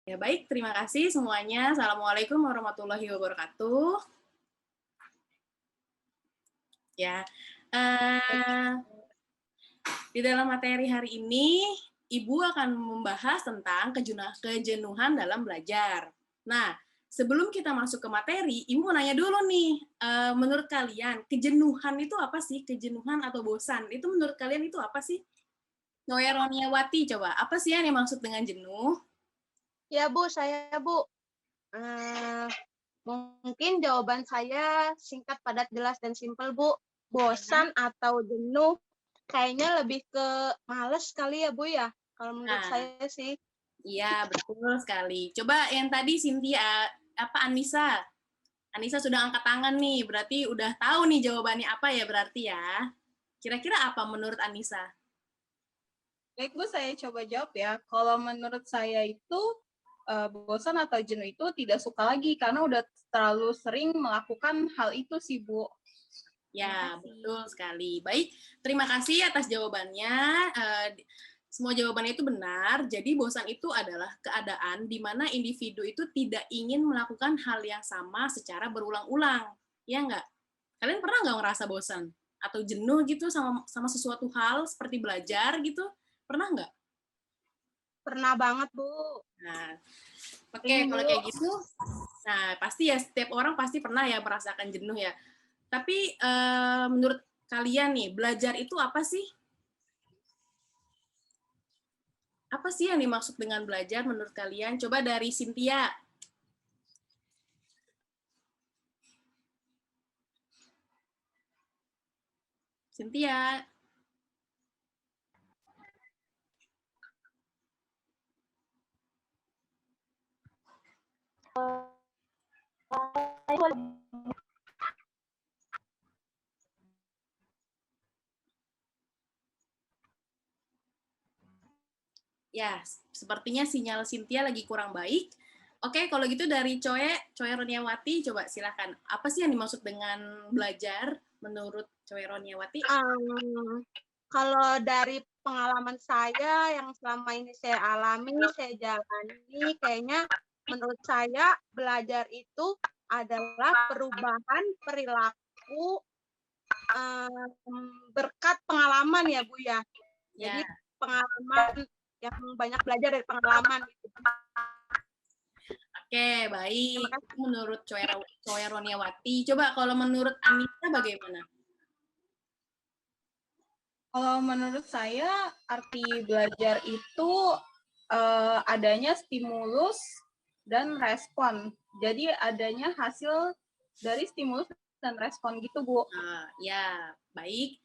Ya baik, terima kasih semuanya. Assalamualaikum warahmatullahi wabarakatuh. Ya, eh, di dalam materi hari ini, Ibu akan membahas tentang kejenuhan dalam belajar. Nah, sebelum kita masuk ke materi, Ibu mau nanya dulu nih, menurut kalian kejenuhan itu apa sih? Kejenuhan atau bosan? Itu menurut kalian itu apa sih? Noya Roniawati, coba. Apa sih yang dimaksud dengan jenuh? Ya Bu, saya Bu. Eh, Mungkin jawaban saya singkat, padat, jelas, dan simpel Bu. Bosan atau jenuh, kayaknya lebih ke males kali ya Bu ya. Kalau menurut Nah, saya sih. iya, betul sekali. Coba yang tadi Cynthia, apa Anissa? Anissa sudah angkat tangan nih, berarti udah tahu nih jawabannya apa ya berarti ya. Kira-kira apa menurut Anissa? Baik Bu, saya coba jawab ya. Kalau menurut saya itu bosan atau jenuh itu tidak suka lagi karena udah terlalu sering melakukan hal itu sih Bu. Ya, betul sekali. Baik, terima kasih atas jawabannya. Semua jawabannya itu benar. Jadi bosan itu adalah keadaan di mana individu itu tidak ingin melakukan hal yang sama secara berulang-ulang. Ya enggak? Kalian pernah nggak ngerasa bosan? Atau jenuh gitu sama sesuatu hal seperti belajar gitu? Pernah nggak? Pernah banget Bu. Nah, oke, Sering kalau Bu. kayak gitu, nah pasti ya setiap orang pasti pernah ya merasakan jenuh ya. Tapi menurut kalian nih, belajar itu apa sih? Apa sih yang dimaksud dengan belajar menurut kalian? Coba dari Cynthia. Cynthia. Ya, sepertinya sinyal Cynthia lagi kurang baik. Oke, kalau gitu dari Coe Roniawati, coba silakan. Apa sih yang dimaksud dengan belajar menurut Coe Roniawati? Kalau dari pengalaman saya yang selama ini saya alami, saya jalani, kayaknya menurut saya belajar itu adalah perubahan perilaku berkat pengalaman ya Bu ya. Ya, Jadi pengalaman yang banyak belajar dari pengalaman gitu. oke, Terima baik. kasih. Itu menurut Coe Roniawati. Coba kalau menurut Anissa bagaimana? Kalau menurut saya arti belajar itu adanya stimulus dan respon. Jadi adanya hasil dari stimulus dan respon gitu Bu. Ya, baik.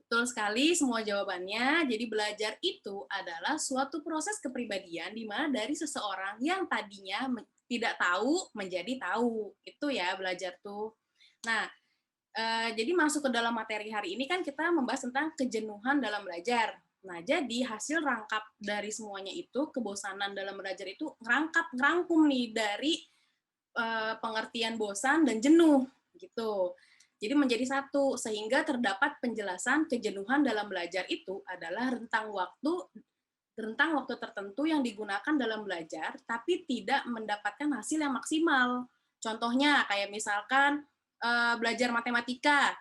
Betul sekali semua jawabannya. Jadi belajar itu adalah suatu proses kepribadian di mana dari seseorang yang tadinya tidak tahu menjadi tahu. Itu ya belajar tuh. Nah, jadi masuk ke dalam materi hari ini kan kita membahas tentang kejenuhan dalam belajar. Nah, jadi hasil rangkap dari semuanya itu, kebosanan dalam belajar itu ngerangkum nih dari pengertian bosan dan jenuh gitu. Jadi menjadi satu sehingga terdapat penjelasan kejenuhan dalam belajar itu adalah rentang waktu tertentu yang digunakan dalam belajar tapi tidak mendapatkan hasil yang maksimal. Contohnya kayak misalkan belajar matematika.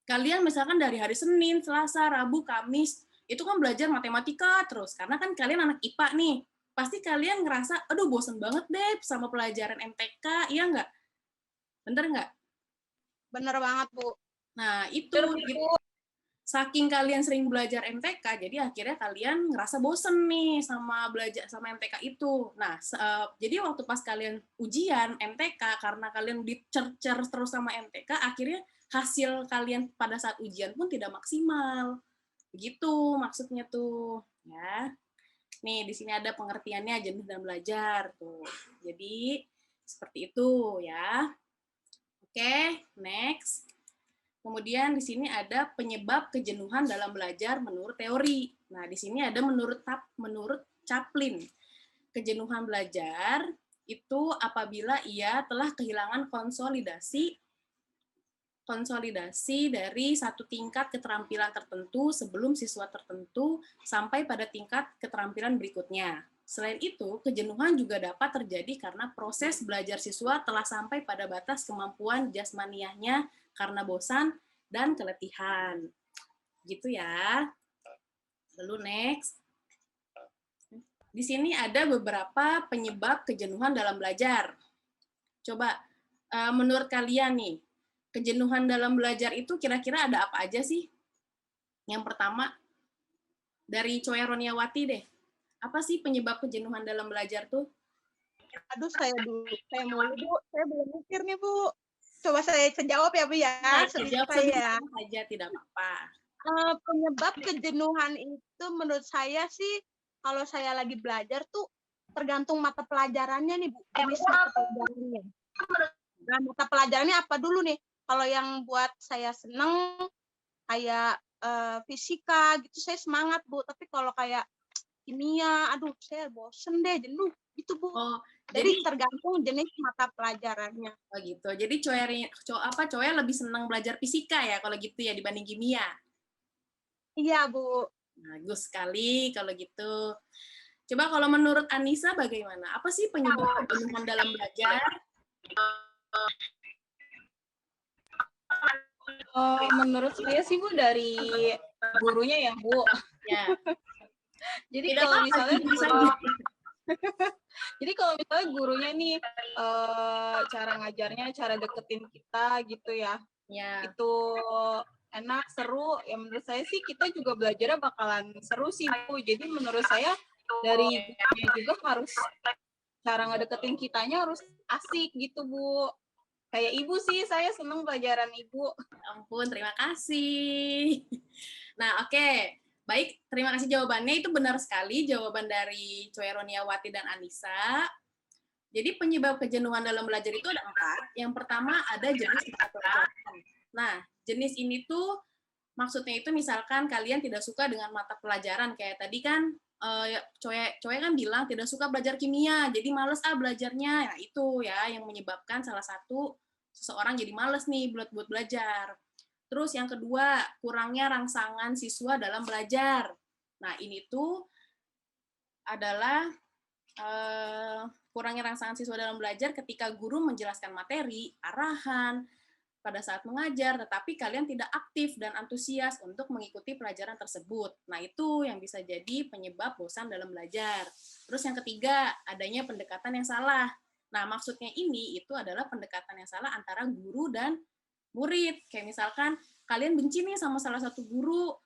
Kalian misalkan dari hari Senin, Selasa, Rabu, Kamis, itu kan belajar matematika terus. Karena kan kalian anak IPA nih. Pasti kalian ngerasa, aduh bosen banget deh sama pelajaran MTK, iya nggak? Bener nggak? Bener banget Bu. Nah, itu gitu. Saking kalian sering belajar MTK, jadi akhirnya kalian ngerasa bosen nih sama belajar sama MTK itu. Nah, jadi waktu pas kalian ujian MTK, karena kalian dicer-cer terus sama MTK, akhirnya hasil kalian pada saat ujian pun tidak maksimal. Begitu maksudnya tuh, ya. Nih, di sini ada pengertiannya jenuh dan belajar tuh. Jadi seperti itu ya. Oke, next. Kemudian di sini ada penyebab kejenuhan dalam belajar menurut teori. Nah, di sini ada menurut Chaplin. Kejenuhan belajar itu apabila ia telah kehilangan konsolidasi konsolidasi dari satu tingkat keterampilan tertentu sebelum siswa tertentu sampai pada tingkat keterampilan berikutnya. Selain itu, kejenuhan juga dapat terjadi karena proses belajar siswa telah sampai pada batas kemampuan jasmaniahnya karena bosan dan keletihan. Gitu ya. Lalu next. Di sini ada beberapa penyebab kejenuhan dalam belajar. Coba, menurut kalian nih, kejenuhan dalam belajar itu kira-kira ada apa aja sih? Yang pertama, dari Choi Roniawati deh. Apa sih penyebab kejenuhan dalam belajar tuh? Aduh, saya mau Bu. Saya belum mikir nih, Bu. Coba saya jawab ya, Bu ya. Jawab saya. saja, tidak apa-apa. Penyebab kejenuhan itu menurut saya sih, kalau saya lagi belajar tuh tergantung mata pelajarannya nih, Bu. Jenis mata pelajarannya. Nah, mata pelajarannya apa dulu nih? Kalau yang buat saya seneng, kayak fisika gitu, saya semangat, Bu. Tapi kalau kayak kimia, aduh, saya bosen deh, jenuh. Gitu, Bu. Oh, jadi tergantung jenis mata pelajarannya. Oh gitu. Jadi Coya lebih senang belajar fisika ya kalau gitu ya dibanding kimia. Iya, Bu. Bagus sekali kalau gitu. Coba kalau menurut Anissa bagaimana? Apa sih penyebab kejenuhan dalam belajar? Menurut saya sih Bu dari gurunya ya Bu. Ya. Jadi kalau misalnya jadi kalau misalnya gurunya nih cara ngajarnya, cara deketin kita gitu ya, itu enak, seru, ya menurut saya sih kita juga belajarnya bakalan seru sih Bu. Jadi menurut saya dari gurunya juga harus cara ngedeketin kitanya harus asik gitu Bu. Kayak Ibu sih, saya seneng pelajaran Ibu. Ampun, terima kasih. Nah, oke. Baik, terima kasih jawabannya. Itu benar sekali jawaban dari Choi Roniawati dan Anissa. Jadi penyebab kejenuhan dalam belajar itu ada 4. Yang pertama ada jenis mata pelajaran. Nah, jenis ini tuh maksudnya itu misalkan kalian tidak suka dengan mata pelajaran. Kayak tadi kan Choi kan bilang tidak suka belajar kimia, jadi males belajarnya. Nah, itu ya yang menyebabkan salah satu seseorang jadi males nih buat belajar. Terus yang kedua, kurangnya rangsangan siswa dalam belajar. Nah, ini tuh adalah kurangnya rangsangan siswa dalam belajar ketika guru menjelaskan materi, arahan, pada saat mengajar, tetapi kalian tidak aktif dan antusias untuk mengikuti pelajaran tersebut. Nah, itu yang bisa jadi penyebab bosan dalam belajar. Terus yang ketiga, adanya pendekatan yang salah. Nah, maksudnya ini itu adalah pendekatan yang salah antara guru dan murid. Kayak misalkan kalian benci nih sama salah satu guru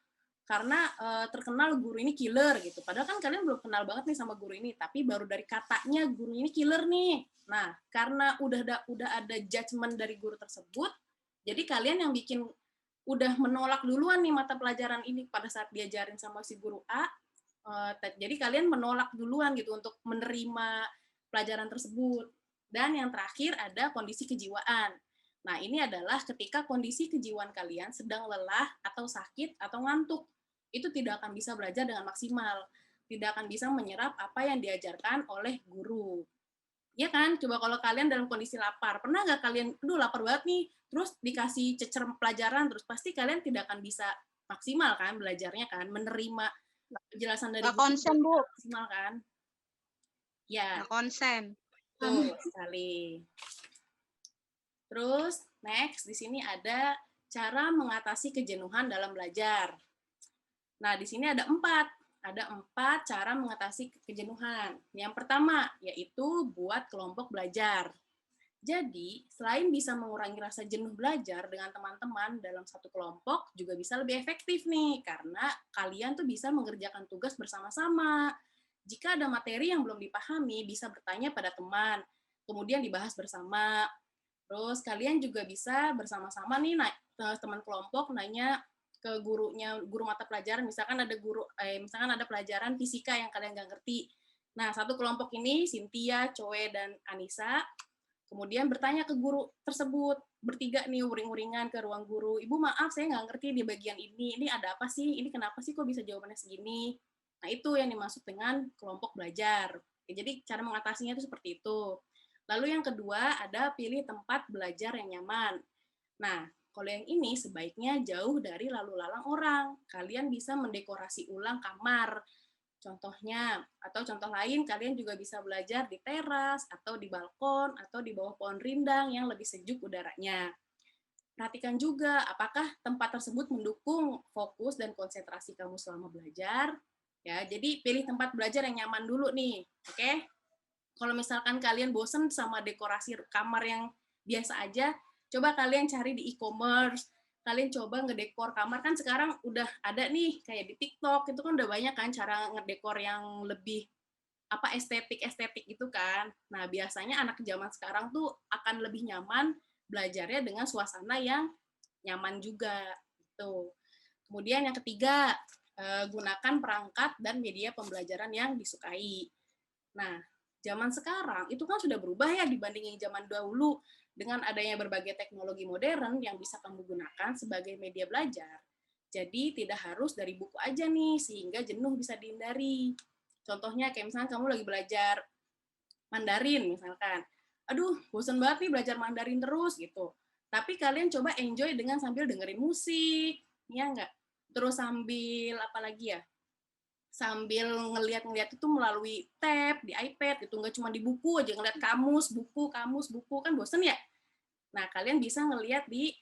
karena terkenal guru ini killer gitu. Padahal kan kalian belum kenal banget nih sama guru ini, tapi baru dari katanya guru ini killer nih. Nah, karena udah ada judgement dari guru tersebut, jadi kalian yang bikin udah menolak duluan nih mata pelajaran ini pada saat diajarin sama si guru A. Jadi kalian menolak duluan gitu untuk menerima pelajaran tersebut. Dan yang terakhir ada kondisi kejiwaan. Nah, ini adalah ketika kondisi kejiwaan kalian sedang lelah atau sakit atau ngantuk. Itu tidak akan bisa belajar dengan maksimal. Tidak akan bisa menyerap apa yang diajarkan oleh guru. Ya kan, coba kalau kalian dalam kondisi lapar, pernah nggak kalian, aduh lapar banget nih, terus dikasih cecer pelajaran, terus pasti kalian tidak akan bisa maksimal kan belajarnya kan, menerima penjelasan dari guru konsen Bu, maksimal kan? Ya. Nggak konsen. Betul sekali. Terus next di sini ada cara mengatasi kejenuhan dalam belajar. Nah di sini ada 4 cara mengatasi kejenuhan. Yang pertama, yaitu buat kelompok belajar. Jadi, selain bisa mengurangi rasa jenuh belajar dengan teman-teman dalam satu kelompok, juga bisa lebih efektif nih, karena kalian tuh bisa mengerjakan tugas bersama-sama. Jika ada materi yang belum dipahami, bisa bertanya pada teman, kemudian dibahas bersama. Terus kalian juga bisa bersama-sama nih, teman kelompok nanya ke gurunya, guru mata pelajaran, misalkan ada pelajaran fisika yang kalian nggak ngerti. Nah, satu kelompok ini, Cynthia, Choi, dan Anissa, kemudian bertanya ke guru tersebut, bertiga nih uring-uringan ke ruang guru, Ibu maaf saya nggak ngerti di bagian ini ada apa sih, ini kenapa sih kok bisa jawabannya segini. Nah, itu yang dimaksud dengan kelompok belajar. Jadi, cara mengatasinya itu seperti itu. Lalu yang kedua, ada pilih tempat belajar yang nyaman. Nah, kalau yang ini sebaiknya jauh dari lalu lalang orang. Kalian bisa mendekorasi ulang kamar. Contohnya, atau contoh lain, kalian juga bisa belajar di teras, atau di balkon, atau di bawah pohon rindang yang lebih sejuk udaranya. Perhatikan juga apakah tempat tersebut mendukung fokus dan konsentrasi kamu selama belajar. Ya, jadi pilih tempat belajar yang nyaman dulu nih, oke? Kalau misalkan kalian bosen sama dekorasi kamar yang biasa aja, coba kalian cari di e-commerce, kalian coba ngedekor kamar. Kan sekarang udah ada nih kayak di TikTok, itu kan udah banyak kan cara ngedekor yang lebih estetik gitu kan. Nah, biasanya anak zaman sekarang tuh akan lebih nyaman belajarnya dengan suasana yang nyaman juga gitu. Kemudian yang ketiga, gunakan perangkat dan media pembelajaran yang disukai. Nah, zaman sekarang itu kan sudah berubah ya dibandingin zaman dahulu. Dengan adanya berbagai teknologi modern yang bisa kamu gunakan sebagai media belajar. Jadi tidak harus dari buku aja nih, sehingga jenuh bisa dihindari. Contohnya kayak misalnya kamu lagi belajar Mandarin misalkan. Aduh, bosan banget nih belajar Mandarin terus gitu. Tapi kalian coba enjoy dengan sambil dengerin musik, ya enggak? Terus sambil apa lagi ya? Sambil ngeliat-ngeliat itu melalui tab di iPad gitu, nggak cuma di buku aja ngeliat kamus buku kan bosen ya. Nah, kalian bisa ngeliat di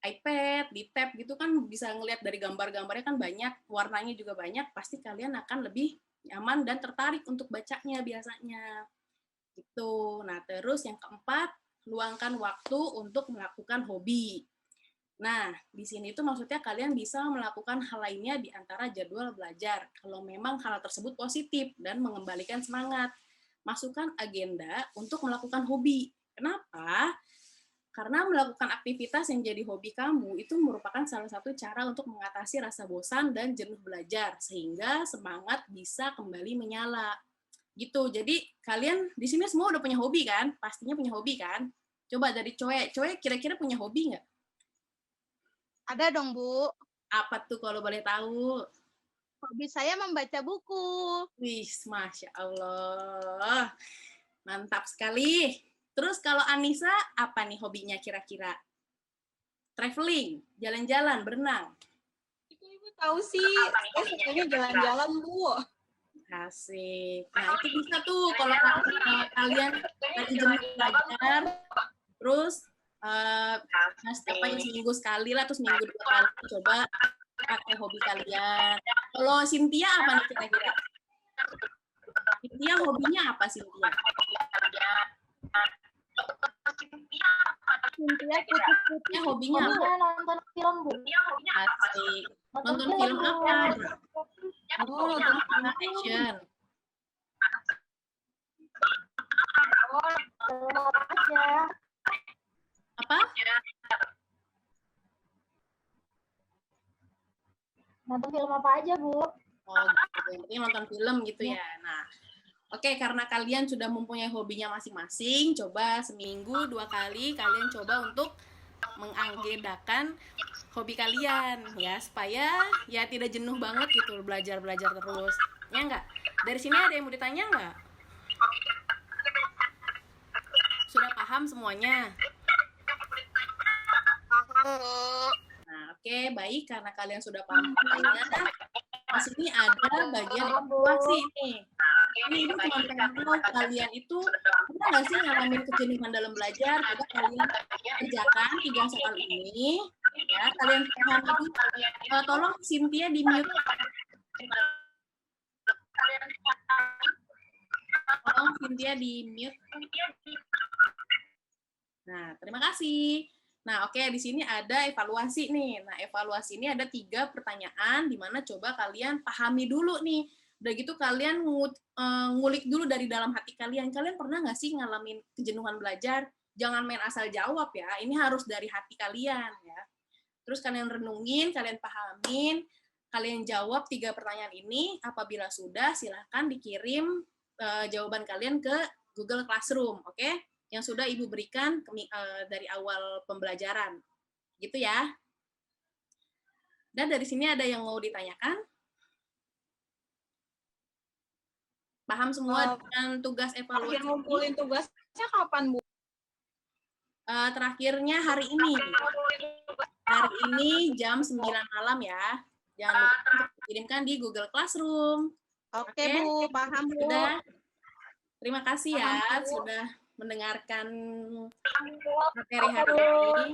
iPad, di tab gitu kan bisa ngeliat dari gambar-gambarnya kan banyak, warnanya juga banyak, pasti kalian akan lebih nyaman dan tertarik untuk bacanya biasanya. Gitu. Nah, terus yang keempat, luangkan waktu untuk melakukan hobi. Nah, di sini tuh maksudnya kalian bisa melakukan hal lainnya di antara jadwal belajar. Kalau memang hal tersebut positif dan mengembalikan semangat. Masukkan agenda untuk melakukan hobi. Kenapa? Karena melakukan aktivitas yang jadi hobi kamu itu merupakan salah satu cara untuk mengatasi rasa bosan dan jenuh belajar. Sehingga semangat bisa kembali menyala. Gitu. Jadi kalian di sini semua udah punya hobi kan? Pastinya punya hobi kan? Coba dari Coe. Coe kira-kira punya hobi nggak? Ada dong, Bu. Apa tuh kalau boleh tahu? Hobi saya membaca buku. Wih, Masya Allah. Mantap sekali. Terus kalau Anissa, apa nih hobinya kira-kira? Traveling, jalan-jalan, berenang. Ibu tahu sih, saya sukanya jalan-jalan, Bu. Asik. Nah, itu bisa tuh kalau kalian lagi jenuh belajar, terus setiap seminggu sekali lah, terus minggu 2 kali coba pakai hobi kalian. Kalau Cynthia apa nih kira-kira? Cynthia hobinya apa Cynthia? Cynthia putih-putih. Hobinya apa? Nonton film, Bu. Asik. Nonton film apa? Oh, nonton film action. Apa? Nonton film apa aja, Bu? Oh, gitu. Yang nonton film gitu ya. Nah, oke, karena kalian sudah mempunyai hobinya masing-masing, coba seminggu 2 kali kalian coba untuk mengagendakan hobi kalian ya, supaya ya tidak jenuh banget gitu belajar terus. Ya enggak? Dari sini ada yang mau ditanya enggak? Sudah paham semuanya? Paham. Nah, oke, baik, karena kalian sudah paham semuanya. Di sini ada bagian evaluasi nih. Ini cuma pengen tahu kalian itu pernah nggak sih ngalamin kejenuhan dalam belajar? Coba kalian kerjakan 3 soal ini. Ya, kalian pahami dulu. Tolong Cynthia di mute. Tolong Cynthia di mute. Nah, terima kasih. Nah, oke, di sini ada evaluasi nih. Nah, evaluasi ini ada 3 pertanyaan, di mana coba kalian pahami dulu nih. Udah gitu kalian ngulik dulu dari dalam hati kalian. Kalian pernah nggak sih ngalamin kejenuhan belajar? Jangan main asal jawab ya. Ini harus dari hati kalian ya. Terus kalian renungin, kalian pahamin, kalian jawab 3 pertanyaan ini. Apabila sudah, silahkan dikirim jawaban kalian ke Google Classroom, oke? Yang sudah Ibu berikan dari awal pembelajaran. Gitu ya. Dan dari sini ada yang mau ditanyakan? Paham semua dengan tugas evaluasi? Akhir ngumpulin tugasnya kapan, Bu? terakhirnya hari ini. Hari ini jam 9 malam ya. Jangan lupa untuk kirimkan di Google Classroom. Oke, Bu, paham, Bu. Sudah. Terima kasih ya sudah mendengarkan materi hari ini.